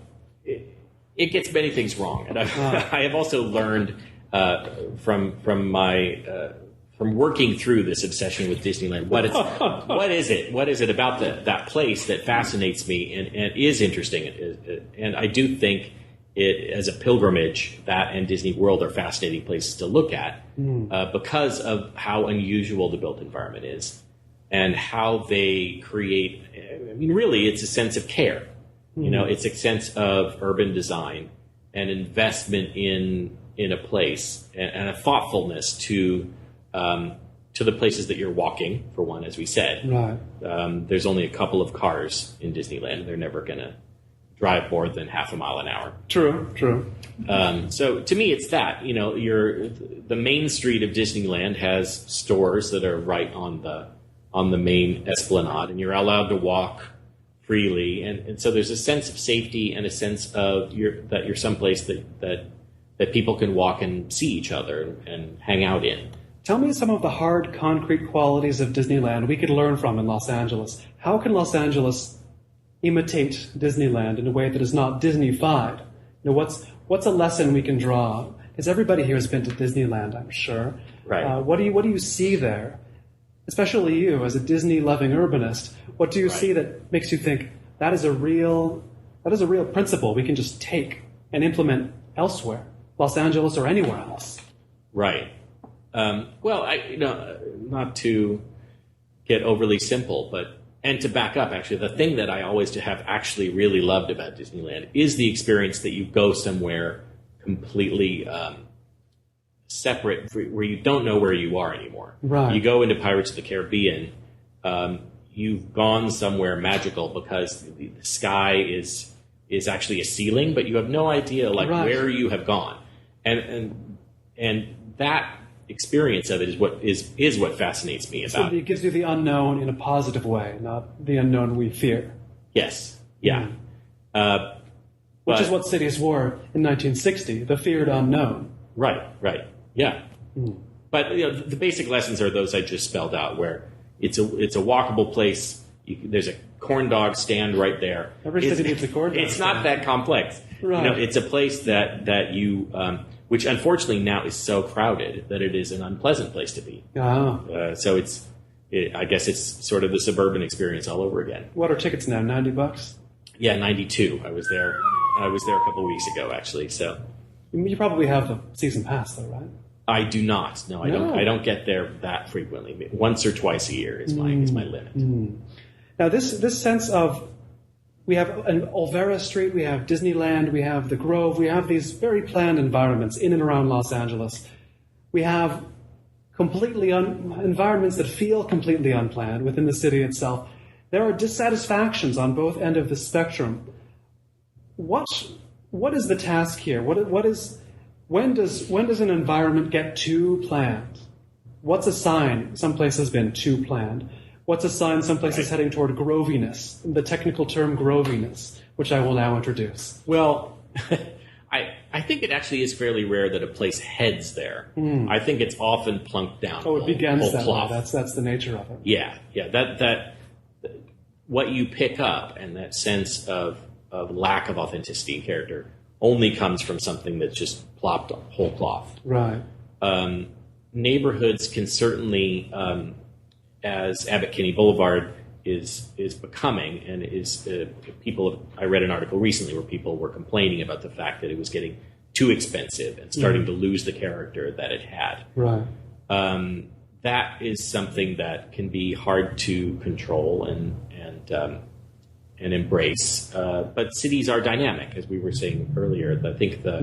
it gets many things wrong, and I have also learned from working through this obsession with Disneyland what is it about that place that fascinates me and is interesting, and I do think it as a pilgrimage, that and Disney World are fascinating places to look at because of how unusual the built environment is and how they create. I mean, really, it's a sense of care. It's a sense of urban design and investment in a place and a thoughtfulness to the places that you're walking, for one, as we said. Right. There's only a couple of cars in Disneyland. They're never going to drive more than half a mile an hour. True. So to me, it's that. The main street of Disneyland has stores that are right on the main esplanade, and you're allowed to walk freely, and so there's a sense of safety and a sense of that you're someplace that people can walk and see each other and hang out in. Tell me some of the hard, concrete qualities of Disneyland we could learn from in Los Angeles. How can Los Angeles imitate Disneyland in a way that is not Disney-fied? What's a lesson we can draw? Because everybody here has been to Disneyland, I'm sure. Right. What do you see there? Especially you, as a Disney-loving urbanist, what do you see that makes you think that is a real principle we can just take and implement elsewhere, Los Angeles or anywhere else? Right. Not to get overly simple, and to back up, actually, the thing that I always have actually really loved about Disneyland is the experience that you go somewhere completely separate, where you don't know where you are anymore. Right. You go into Pirates of the Caribbean, you've gone somewhere magical because the sky is actually a ceiling, but you have no idea where you have gone, and that experience of it is what fascinates me about it. It gives you the unknown in a positive way, not the unknown we fear. Yes. Yeah. Which is what cities were in 1960, the feared unknown. Right. Yeah. But the basic lessons are those I just spelled out, where it's a walkable place. There's a corn dog stand right there. Every city needs a corn dog It's stand. Not that complex. Right. It's a place that you, which unfortunately now is so crowded that it is an unpleasant place to be. Oh. So I guess it's sort of the suburban experience all over again. What are tickets now? $90? Yeah, 92. I was there a couple of weeks ago, actually. So you probably have the season pass, though, right? I do not. No, I don't. I don't get there that frequently. Once or twice a year is my limit. Now, this sense of, we have an Olvera Street, we have Disneyland, we have the Grove, we have these very planned environments in and around Los Angeles. We have environments that feel completely unplanned within the city itself. There are dissatisfactions on both ends of the spectrum. What is the task here? When does an environment get too planned? What's a sign someplace has been too planned? What's a sign someplace is heading toward groviness, the technical term groviness, which I will now introduce? Well, I think it actually is fairly rare that a place heads there. I think it's often plunked down. Oh, it begins that way. That's the nature of it. Yeah. That what you pick up and that sense of lack of authenticity and character only comes from something that's just plopped on whole cloth. Right. Neighborhoods can certainly, as Abbot Kinney Boulevard is becoming, and is I read an article recently where people were complaining about the fact that it was getting too expensive and starting to lose the character that it had. Right. That is something that can be hard to control and embrace. But cities are dynamic, as we were saying earlier. I think the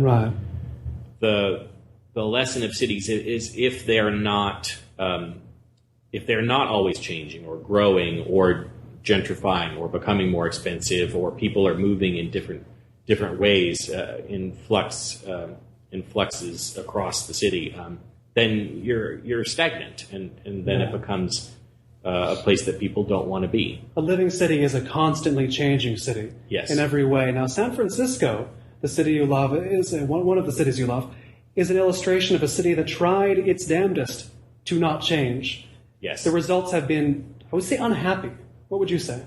lesson of cities is if they're not always changing or growing or gentrifying or becoming more expensive, or people are moving in different ways in fluxes across the city, then you're stagnant, and then it becomes a place that people don't want to be. A living city is a constantly changing city. Yes. In every way. Now, San Francisco, the city you love, is one of the cities you love, is an illustration of a city that tried its damnedest to not change. Yes. The results have been, I would say, unhappy. What would you say?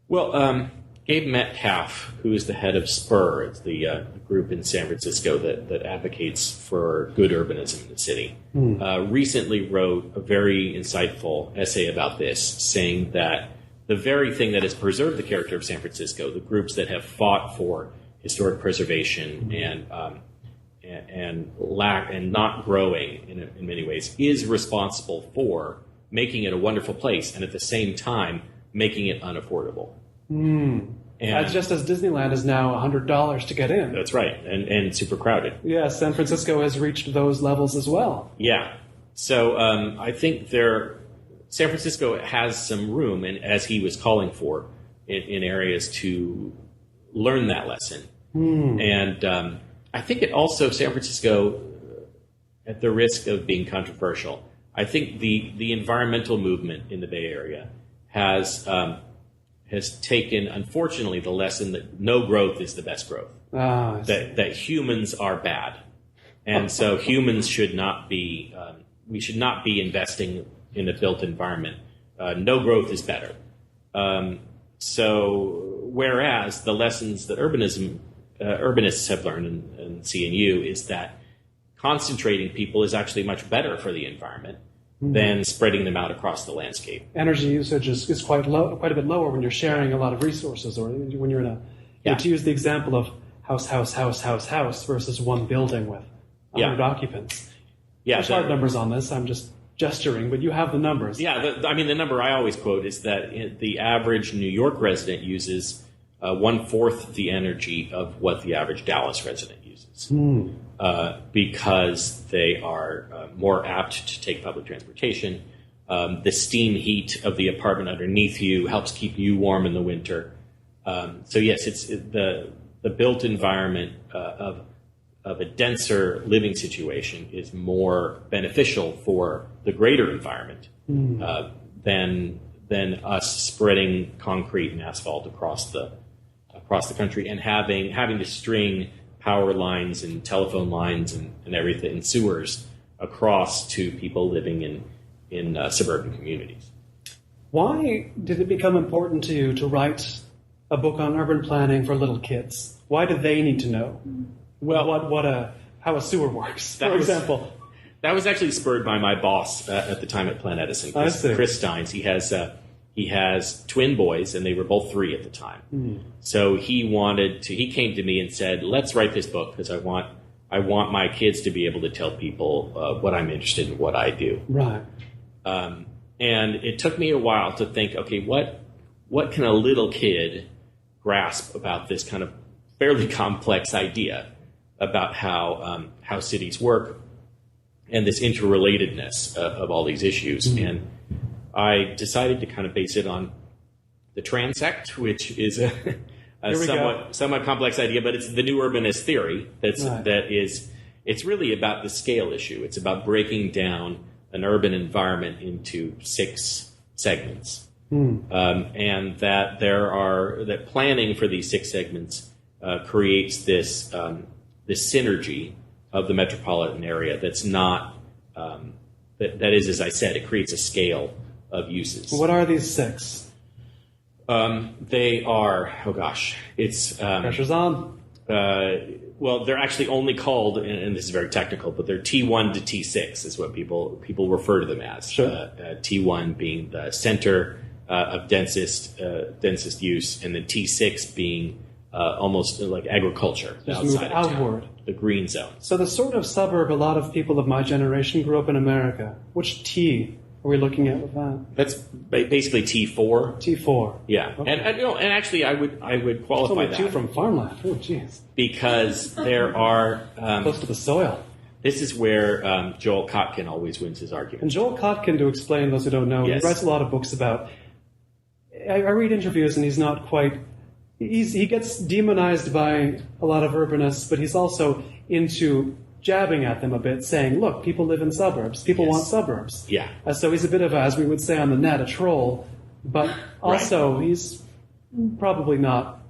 Well, Gabe Metcalf, who is the head of SPUR, it's the group in San Francisco that advocates for good urbanism in the city, recently wrote a very insightful essay about this, saying that the very thing that has preserved the character of San Francisco, the groups that have fought for historic preservation and not growing in many ways, is responsible for making it a wonderful place and at the same time making it unaffordable. And just as Disneyland is now $100 to get in. That's right, and super crowded. Yeah, San Francisco has reached those levels as well. Yeah. So I think San Francisco has some room, and as he was calling for, in areas to learn that lesson. And I think it also, San Francisco, at the risk of being controversial, I think the environmental movement in the Bay Area has taken, unfortunately, the lesson that no growth is the best growth. That humans are bad. And so humans should not be, we should not be investing in a built environment. No growth is better. So whereas the lessons that urbanists have learned in CNU is that concentrating people is actually much better for the environment than spreading them out across the landscape. Energy usage is quite a bit lower when you're sharing a lot of resources, or when you're in to use the example of house versus one building with 100 occupants. Yeah, there's hard numbers on this. I'm just gesturing, but you have the numbers. Yeah, the number I always quote is that the average New York resident uses 1/4 the energy of what the average Dallas resident uses. Because they are more apt to take public transportation. The steam heat of the apartment underneath you helps keep you warm in the winter. So yes, it's the built environment of a denser living situation is more beneficial for the greater environment than us spreading concrete and asphalt across the country and having to string power lines and telephone lines and everything, and sewers across to people living in suburban communities. Why did it become important to you to write a book on urban planning for little kids? Why do they need to know how a sewer works, for example? That was actually spurred by my boss at the time at Planetizen, Chris Steins. He has twin boys, and they were both 3 at the time. So he came to me and said, let's write this book because I want my kids to be able to tell people what I'm interested in, what I do. Right. And it took me a while to think, okay, what can a little kid grasp about this kind of fairly complex idea about how cities work and this interrelatedness of all these issues. And I decided to kind of base it on the transect, which is a somewhat complex idea, but it's the new urbanist theory it's really about the scale issue. It's about breaking down an urban environment into 6 segments. And that planning for these 6 segments creates this synergy of the metropolitan area that's not that is, as I said, it creates a scale of uses. What are these 6? They are, it's... Pressure's on. Well, they're actually only called, and this is very technical, but they're T1 to T6 is what people refer to them as. Sure. T1 being the center of densest use, and then T6 being almost like agriculture. Just move outward. Town, the green zone. So the sort of suburb a lot of people of my generation grew up in America. Which T are we looking at with that? That's basically T4. T4. Yeah, okay. and actually, I would qualify that. 2 from farmland. Oh, jeez. Because there are close to the soil. This is where Joel Kotkin always wins his argument. And Joel Kotkin, to explain those who don't know, yes. He writes a lot of books about. I read interviews, and he's not quite. He gets demonized by a lot of urbanists, but he's also into jabbing at them a bit, saying, look, people live in suburbs. People want suburbs. Yeah. So he's a bit of, as we would say on the net, a troll, but also he's probably not.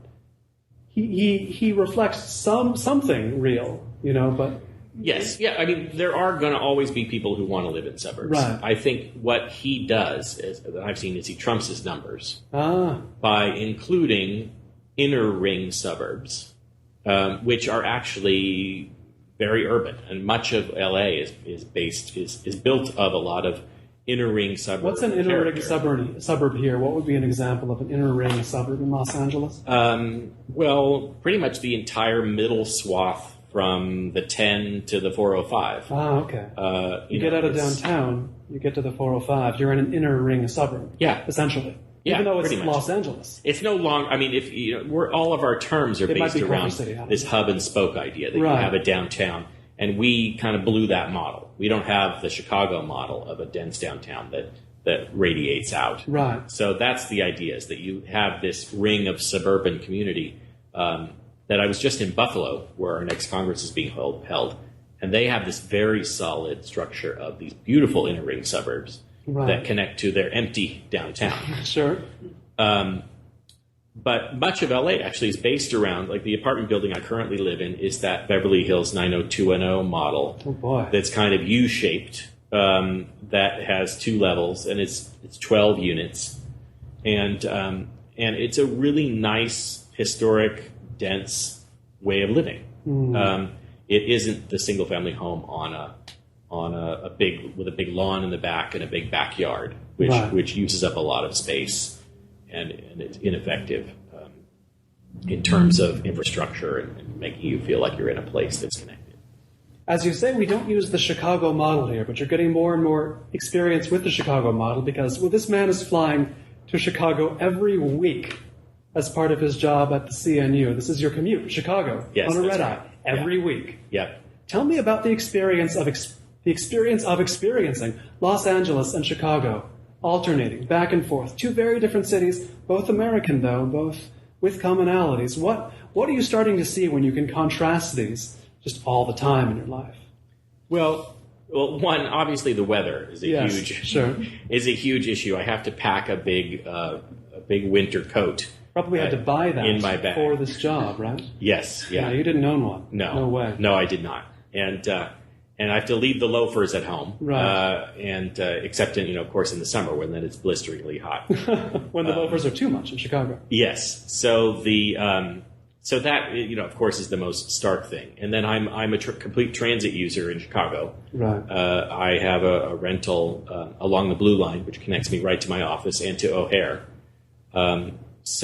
He reflects something real, but... Yes, yeah, I mean, there are going to always be people who want to live in suburbs. Right. I think what he does, that I've seen, is he trumps his numbers by including inner ring suburbs, which are actually very urban, and much of LA is built of a lot of inner ring suburb. What's an inner ring suburb here? What would be an example of an inner ring suburb in Los Angeles? Well, pretty much the entire middle swath from the 10 to the 405. Ah, okay. You get out of downtown, you get to the 405. You're in an inner ring suburb. Yeah, essentially. Yeah, even though it's pretty much. Los Angeles. It's no longer. I mean, if all of our terms are based around this hub and spoke idea that you have a downtown, and we kind of blew that model. We don't have the Chicago model of a dense downtown that radiates out. Right. So that's the idea: is that you have this ring of suburban community. That I was just in Buffalo, where our next Congress is being held, and they have this very solid structure of these beautiful inner ring suburbs. Right. That connect to their empty downtown. Sure. But much of LA actually is based around, like the apartment building I currently live in is that Beverly Hills 90210 model. Oh boy. That's kind of U-shaped, that has 2 levels, and it's 12 units. And it's a really nice, historic, dense way of living. It isn't the single family home on a big lawn in the back and a big backyard, which uses up a lot of space and it's ineffective in terms of infrastructure and making you feel like you're in a place that's connected. As you say, we don't use the Chicago model here, but you're getting more and more experience with the Chicago model because this man is flying to Chicago every week as part of his job at the CNU. This is your commute, Chicago, on a red eye every week. Yeah. Tell me about the experience of experiencing Los Angeles and Chicago, alternating back and forth. 2 very different cities, both American though, both with commonalities. What are you starting to see when you can contrast these just all the time in your life? Well, one, obviously the weather is a huge issue. I have to pack a big winter coat. Probably had to buy that in my bag for this job, right? Yes. Yeah. No, you didn't own one. No way. No, I did not. And I have to leave the loafers at home, right? Except in of course in the summer when then it's blisteringly hot. When the loafers are too much in Chicago. Yes. So so that of course is the most stark thing. And then I'm a complete transit user in Chicago. Right. I have a rental along the Blue Line, which connects me right to my office and to O'Hare. It's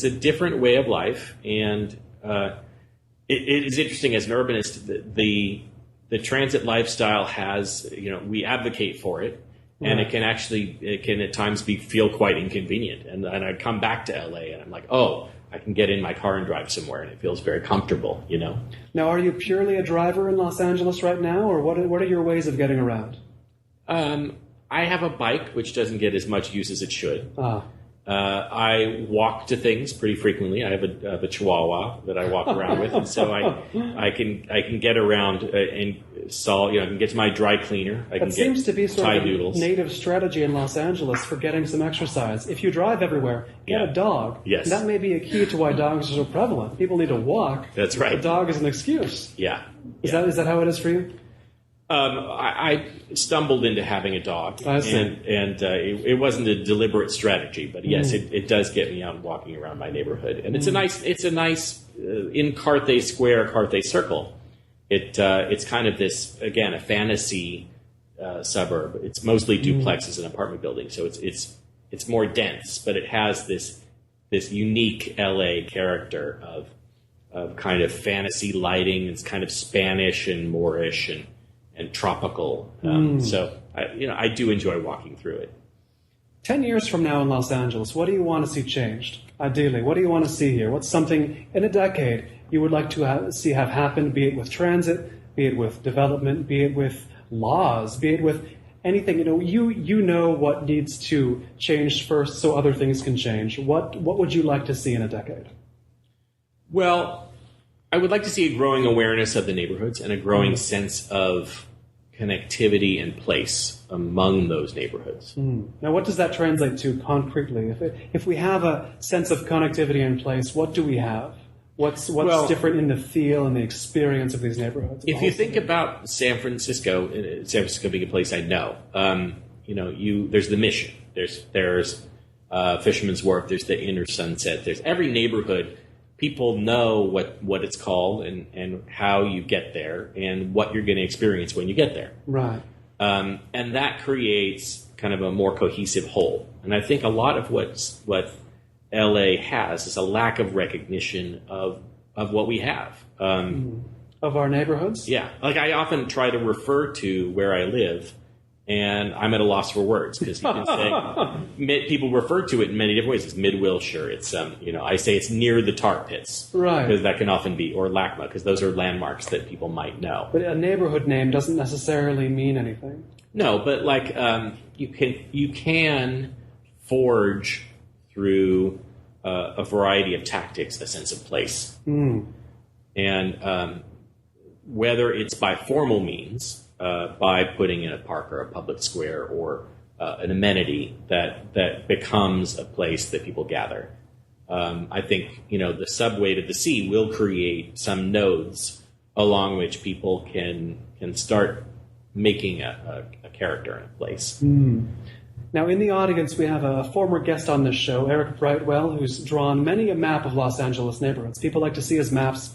a different way of life, and it is interesting as an urbanist. The transit lifestyle has, we advocate for it, and it can at times feel quite inconvenient. And I come back to LA, and I'm like, oh, I can get in my car and drive somewhere, and it feels very comfortable. Now, are you purely a driver in Los Angeles right now, or what are your ways of getting around? I have a bike, which doesn't get as much use as it should. I walk to things pretty frequently. I have a Chihuahua that I walk around with, and so I can get around and solve. I can get to my dry cleaner. That seems to be sort of a native strategy in Los Angeles for getting some exercise. If you drive everywhere, get a dog. Yes, and that may be a key to why dogs are so prevalent. People need to walk. That's right. A dog is an excuse. Yeah. Is that how it is for you? I stumbled into having a dog, and it wasn't a deliberate strategy, but yes, it does get me out walking around my neighborhood, and it's a nice in Carthay Square, Carthay Circle. It's kind of this, again, a fantasy suburb. It's mostly duplexes and apartment buildings, so it's more dense, but it has this unique LA character of kind of fantasy lighting. It's kind of Spanish and Moorish and tropical. So I do enjoy walking through it. 10 years from now in Los Angeles, what do you want to see changed? Ideally, what do you want to see here? What's something in a decade you would like to see have happened, be it with transit, be it with development, be it with laws, be it with anything? You know what needs to change first so other things can change. What would you like to see in a decade? Well, I would like to see a growing awareness of the neighborhoods and a growing sense of connectivity and place among those neighborhoods. Now, what does that translate to concretely? If we have a sense of connectivity and place, what do we have? What's different in the feel and the experience of these neighborhoods? If you think about San Francisco being a place I know, there's the Mission. There's Fisherman's Wharf. There's the Inner Sunset. There's every neighborhood. People know what it's called and how you get there and what you're going to experience when you get there. Right. And that creates kind of a more cohesive whole. And I think a lot of what LA has is a lack of recognition of what we have. Of our neighborhoods? Yeah. Like I often try to refer to where I live, and I'm at a loss for words because you can say people refer to it in many different ways. It's Mid Wilshire. It's I say it's near the tar pits, right? Because that can often be, or LACMA, because those are landmarks that people might know. But a neighborhood name doesn't necessarily mean anything. No, but like you can forge through a variety of tactics a sense of place, and whether it's by formal means. By putting in a park or a public square or an amenity that becomes a place that people gather. I think, the subway to the sea will create some nodes along which people can start making a character in a place. Now, in the audience, we have a former guest on this show, Eric Brightwell, who's drawn many a map of Los Angeles neighborhoods. People like to see his maps,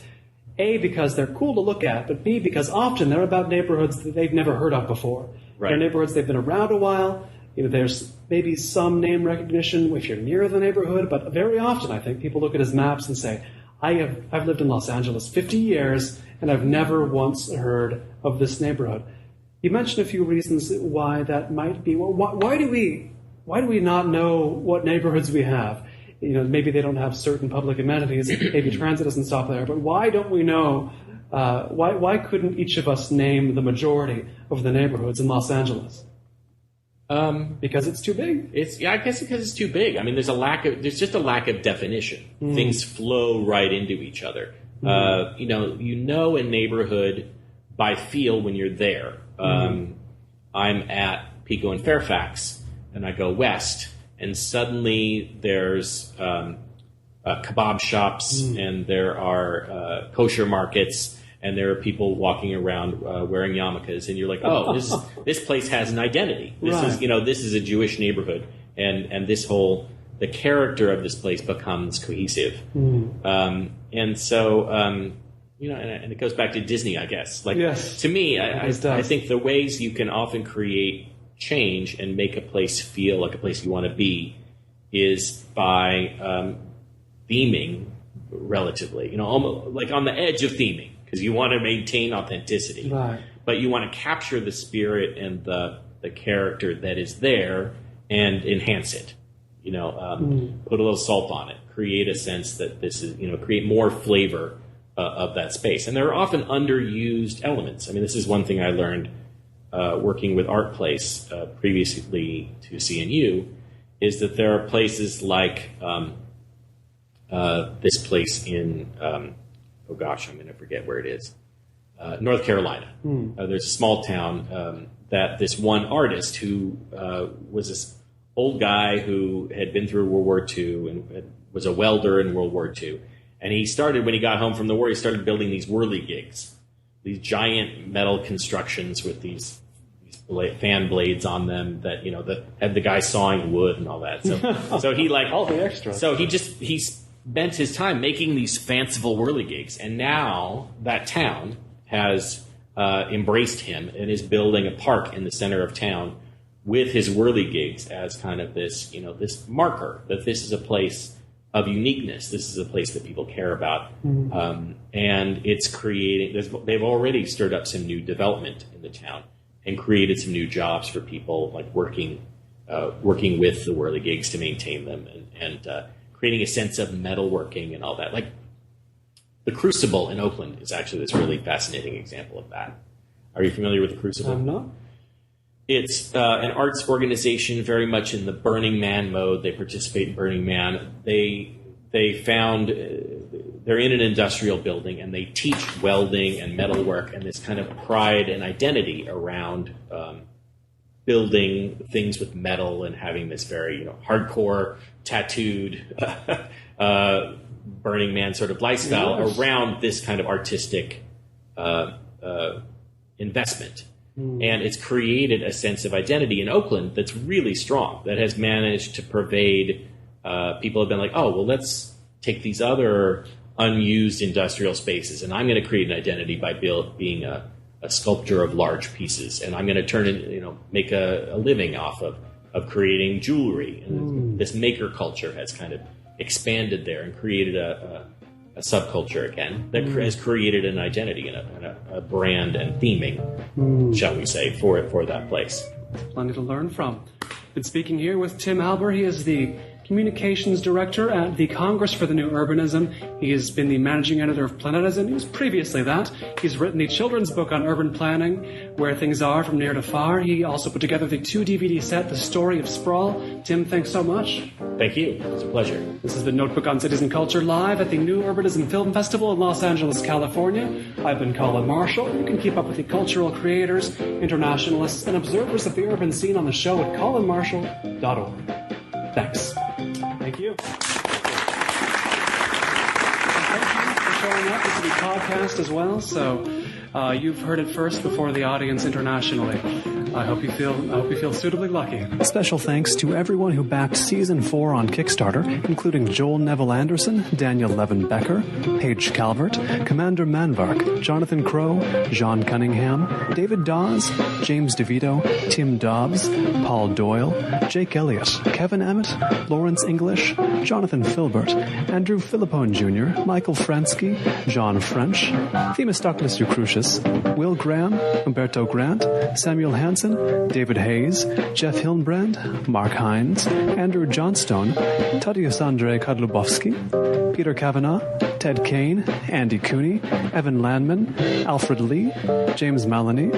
A, because they're cool to look at, but B, because often they're about neighborhoods that they've never heard of before. Right. They're neighborhoods they've been around a while. There's maybe some name recognition if you're near the neighborhood, but very often I think people look at his maps and say, I've lived in Los Angeles 50 years, and I've never once heard of this neighborhood. You mentioned a few reasons why that might be. Well, why do we not know what neighborhoods we have? Maybe they don't have certain public amenities. Maybe transit doesn't stop there. But why don't we know? Why couldn't each of us name the majority of the neighborhoods in Los Angeles? Because it's too big. I guess because it's too big. I mean, there's just a lack of definition. Things flow right into each other. You know a neighborhood by feel when you're there. I'm at Pico and Fairfax, and I go west. And suddenly there's kebab shops, and there are kosher markets, and there are people walking around wearing yarmulkes, and you're like, oh, this place has an identity. This is a Jewish neighborhood, and the character of this place becomes cohesive. And so, and it goes back to Disney, I guess. Like, yes, to me, I think the ways you can often create change and make a place feel like a place you want to be is by theming relatively, almost like on the edge of theming, because you want to maintain authenticity, right? But you want to capture the spirit and the character that is there and enhance it. Put a little salt on it, create a sense that this is, create more flavor of that space. And there are often underused elements. I mean, this is one thing I learned working with Art Place previously to CNU, is that there are places like this place in, I'm going to forget where it is, North Carolina. There's a small town that this one artist who was this old guy who had been through World War II and was a welder in World War II. And he started, when he got home from the war, he started building these whirligigs, these giant metal constructions with these fan blades on them that that had the guy sawing wood and all that. So he like all the extras. So he spent his time making these fanciful whirligigs, and now that town has embraced him and is building a park in the center of town with his whirligigs as kind of this this marker that this is a place of uniqueness. This is a place that people care about, and it's creating. They've already stirred up some new development in the town and created some new jobs for people, like working with the whirligigs to maintain them, and creating a sense of metalworking and all that. Like the Crucible in Oakland is actually this really fascinating example of that. Are you familiar with the Crucible? I'm not. It's an arts organization very much in the Burning Man mode. They participate in Burning Man. They found they're in an industrial building, and they teach welding and metalwork and this kind of pride and identity around building things with metal and having this very hardcore, tattooed Burning Man sort of lifestyle around this kind of artistic investment. And it's created a sense of identity in Oakland that's really strong, that has managed to pervade. People have been like, oh, well, let's take these other unused industrial spaces, and I'm going to create an identity by being a sculptor of large pieces, and I'm going to turn it, make a living off of creating jewelry. And this maker culture has kind of expanded there and created a subculture again that has created an identity and a brand and theming, shall we say, for that place. Plenty to learn from. Been speaking here with Tim Halbur. He is the Communications Director at the Congress for the New Urbanism. He has been the Managing Editor of Planetizen. He was previously that. He's written the children's book on urban planning, Where Things Are From Near to Far. He also put together the 2-DVD set, The Story of Sprawl. Tim, thanks so much. Thank you. It's a pleasure. This is the Notebook on Cities and Culture live at the New Urbanism Film Festival in Los Angeles, California. I've been Colin Marshall. You can keep up with the cultural creators, internationalists, and observers of the urban scene on the show at colinmarshall.org. Thanks. Thank you. Thank you for showing up. This will be podcast as well, so you've heard it first before the audience internationally. I hope you feel suitably lucky. Special thanks to everyone who backed Season 4 on Kickstarter, including Joel Neville Anderson, Daniel Levin Becker, Paige Calvert, Commander Manvark, Jonathan Crow, John Cunningham, David Dawes, James DeVito, Tim Dobbs, Paul Doyle, Jake Elliott, Kevin Emmett, Lawrence English, Jonathan Filbert, Andrew Philippone Jr., Michael Fransky, John French, Themistocles Eucrucius, Will Graham, Umberto Grant, Samuel Hansen, David Hayes, Jeff Hillenbrand, Mark Hines, Andrew Johnstone, Tadeusz Andrzej Kadlubowski, Peter Kavanaugh, Ted Kane, Andy Cooney, Evan Landman, Alfred Lee, James Maloney,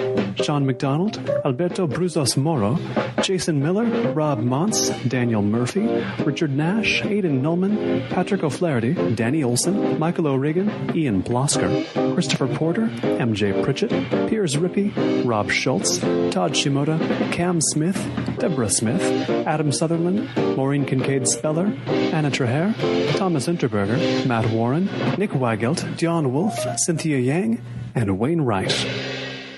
Sean McDonald, Alberto Bruzos Moro, Jason Miller, Rob Montz, Daniel Murphy, Richard Nash, Aidan Nullman, Patrick O'Flaherty, Danny Olson, Michael O'Regan, Ian Blosker, Christopher Porter, MJ Pritchett, Piers Rippey, Rob Schultz, Todd Shimoda, Cam Smith, Deborah Smith, Adam Sutherland, Maureen Kincaid Speller, Anna Treher, Thomas Unterberger, Matt Warren, Nick Weigelt, Dion Wolf, Cynthia Yang, and Wayne Wright.